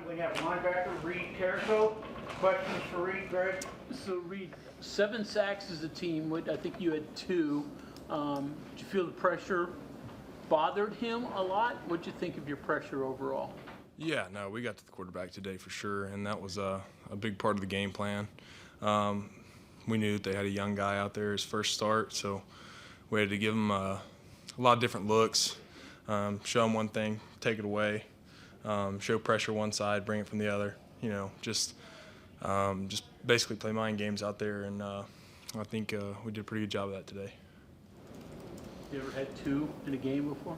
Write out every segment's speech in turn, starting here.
we have linebacker Reid Carrico. Questions for Reid, Greg? So Reid, 7 sacks as a team. I think you had 2. Did you feel the pressure bothered him a lot? What did you think of your pressure overall? Yeah, no, we got to the quarterback today for sure, and that was a big part of the game plan. We knew that they had a young guy out there, his first start, so we had to give him a lot of different looks, show him one thing, take it away, show pressure one side, bring it from the other. You know, just basically play mind games out there, and I think we did a pretty good job of that today. You ever had 2 in a game before?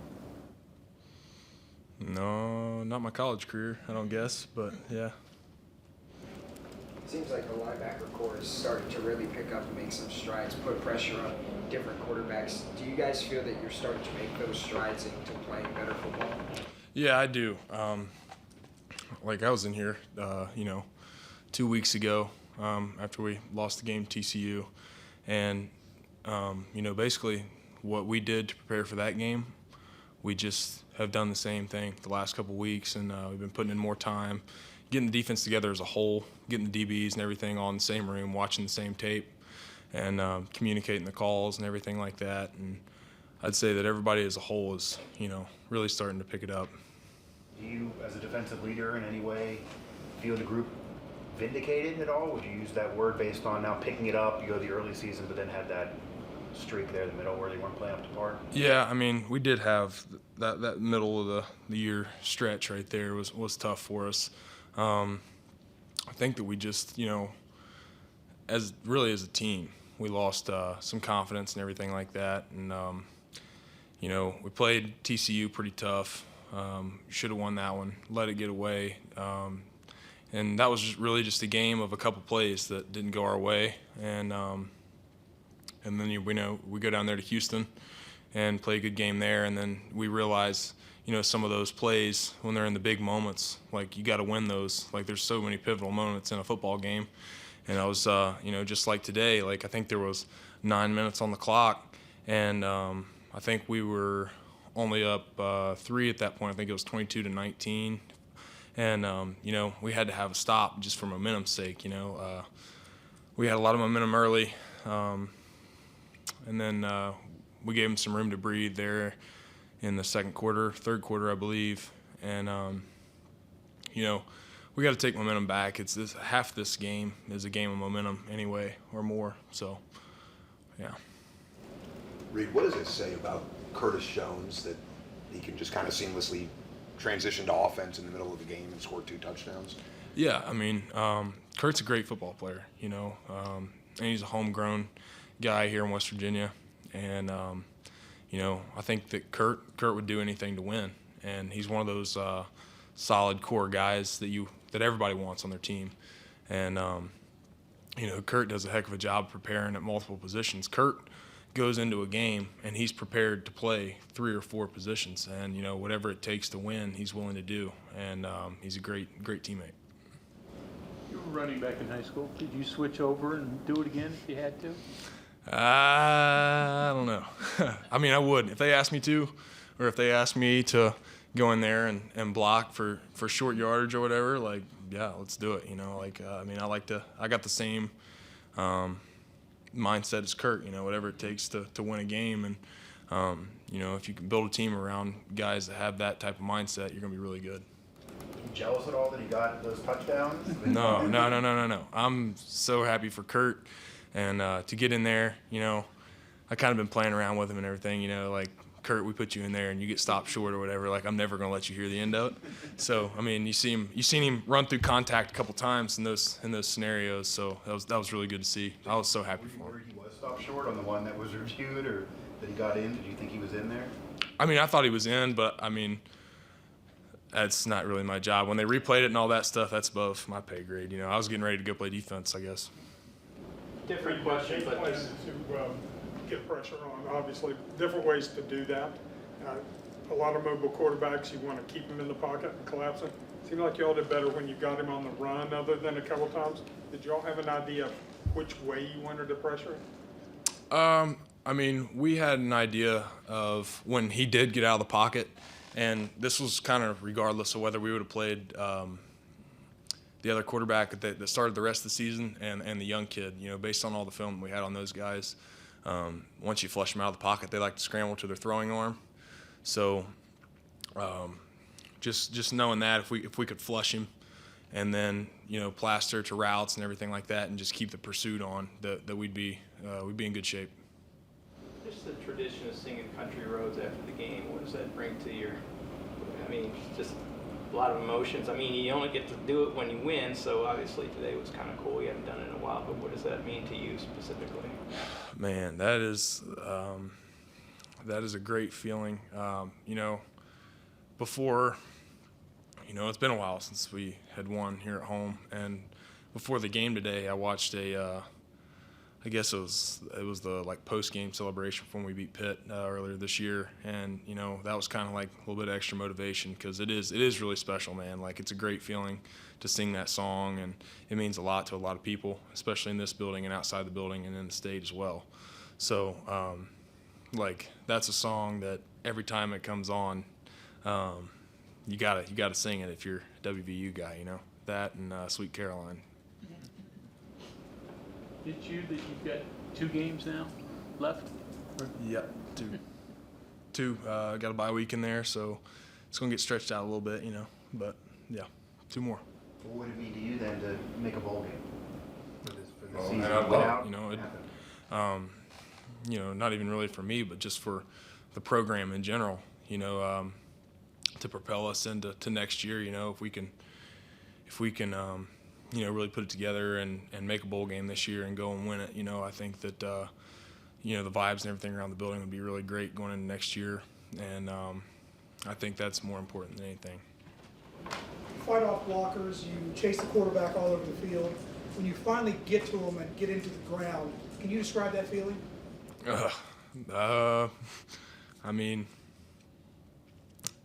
No, not my college career, I don't guess, but yeah. It seems like the linebacker core is starting to really pick up and make some strides, put pressure on different quarterbacks. Do you guys feel that you're starting to make those strides into playing better football? Yeah, I do. Like I was in here, 2 weeks ago after we lost the game to TCU, and basically what we did to prepare for that game, we just have done the same thing the last couple weeks, and we've been putting in more time, getting the defense together as a whole, getting the DBs and everything all in the same room, watching the same tape, and communicating the calls and everything like that. And I'd say that everybody as a whole is, really starting to pick it up. Do you, as a defensive leader, in any way feel the group vindicated at all? Would you use that word based on now picking it up? You go the early season, but then had that streak there in the middle where they weren't playing up to par? Yeah, I mean, we did have that middle of the year stretch right there was tough for us. I think that we just, as a team, we lost some confidence and everything like that. And, we played TCU pretty tough. Should have won that one, let it get away. And that was really just a game of a couple plays that didn't go our way. And then we go down there to Houston and play a good game there, and then we realize some of those plays when they're in the big moments, like you got to win those. Like there's so many pivotal moments in a football game, and I was just like today, like I think there was 9 minutes on the clock, and I think we were only up 3 at that point. I think it was 22-19, and we had to have a stop just for momentum's sake. We had a lot of momentum early. And then we gave them some room to breathe there in the third quarter, I believe. And, we got to take momentum back. Half this game is a game of momentum anyway, or more. So, yeah. Reid, what does it say about Curtis Jones that he can just kind of seamlessly transition to offense in the middle of the game and score 2 touchdowns? Yeah, I mean, Kurt's a great football player, and he's a homegrown guy here in West Virginia, and I think that Kurt would do anything to win, and he's one of those solid core guys that everybody wants on their team, and Kurt does a heck of a job preparing at multiple positions. Kurt goes into a game and he's prepared to play 3 or 4 positions, and whatever it takes to win, he's willing to do, and he's a great teammate. You were running back in high school. Did you switch over and do it again if you had to? I don't know. I mean, I would if they asked me to, or if they asked me to go in there and block for short yardage or whatever. Like, yeah, let's do it. I got the same mindset as Kurt. Whatever it takes to win a game, and if you can build a team around guys that have that type of mindset, you're gonna be really good. You jealous at all that he got those touchdowns? No. I'm so happy for Kurt. And to get in there, I kind of been playing around with him and everything, like, Kurt, we put you in there and you get stopped short or whatever. Like, I'm never going to let you hear the end of it. So, I mean, you've seen him run through contact a couple times in those scenarios. So that was really good to see. I was so happy for him. Were you worried he was stopped short on the one that was reviewed, or that he got in? Did you think he was in there? I mean, I thought he was in, but I mean, that's not really my job. When they replayed it and all that stuff, that's above my pay grade. I was getting ready to go play defense, I guess. Different question, but plan to get pressure on. Obviously, different ways to do that. A lot of mobile quarterbacks, you want to keep them in the pocket and collapse them. Seemed like y'all did better when you got him on the run, other than a couple times. Did y'all have an idea of which way you wanted to pressure him? I mean, we had an idea of when he did get out of the pocket, and this was kind of regardless of whether we would have played the other quarterback that started the rest of the season and the young kid. You know, based on all the film we had on those guys, once you flush them out of the pocket, they like to scramble to their throwing arm. So just knowing that if we could flush him and then, you know, plaster to routes and everything like that and just keep the pursuit on, that we'd be in good shape. Just the tradition of singing country roads after the game, what does that bring to your, I mean, just a lot of emotions. I mean, you only get to do it when you win, so obviously today was kind of cool. You haven't done it in a while, but what does that mean to you specifically? Man, that is a great feeling. You know, before, you know, it's been a while since we had won here at home, and before the game today, I watched I guess it was the like post-game celebration from when we beat Pitt earlier this year, and you know that was kind of like a little bit of extra motivation because it is really special, man. Like it's a great feeling to sing that song, and it means a lot to a lot of people, especially in this building and outside the building and in the state as well. So like that's a song that every time it comes on, you gotta sing it if you're a WVU guy, you know, that and Sweet Caroline. Did you that you've got 2 games now left? Yep, two. Got a bye week in there, so it's gonna get stretched out a little bit, you know. But yeah, 2 more. What would it mean to you then to make a bowl game for the Well, season? and I'd love, without you know, happening? you know, not even really for me, but just for the program in general, you know, to propel us into next year. You know, if we can, you know, really put it together and make a bowl game this year and go and win it. You know, I think that, you know, the vibes and everything around the building would be really great going into next year. And I think that's more important than anything. Fight off blockers, you chase the quarterback all over the field. When you finally get to them and get into the ground, can you describe that feeling? I mean,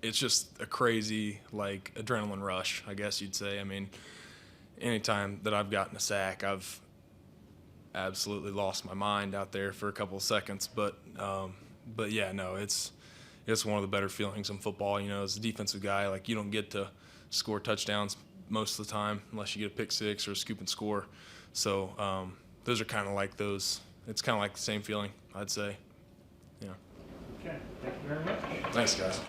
it's just a crazy, like, adrenaline rush, I guess you'd say. I mean, anytime that I've gotten a sack, I've absolutely lost my mind out there for a couple of seconds. But yeah, no, it's one of the better feelings in football. You know, as a defensive guy, like you don't get to score touchdowns most of the time unless you get a pick six or a scoop and score. So those are kind of like those. It's kind of like the same feeling, I'd say. Yeah. Okay, thank you very much. Thanks, guys.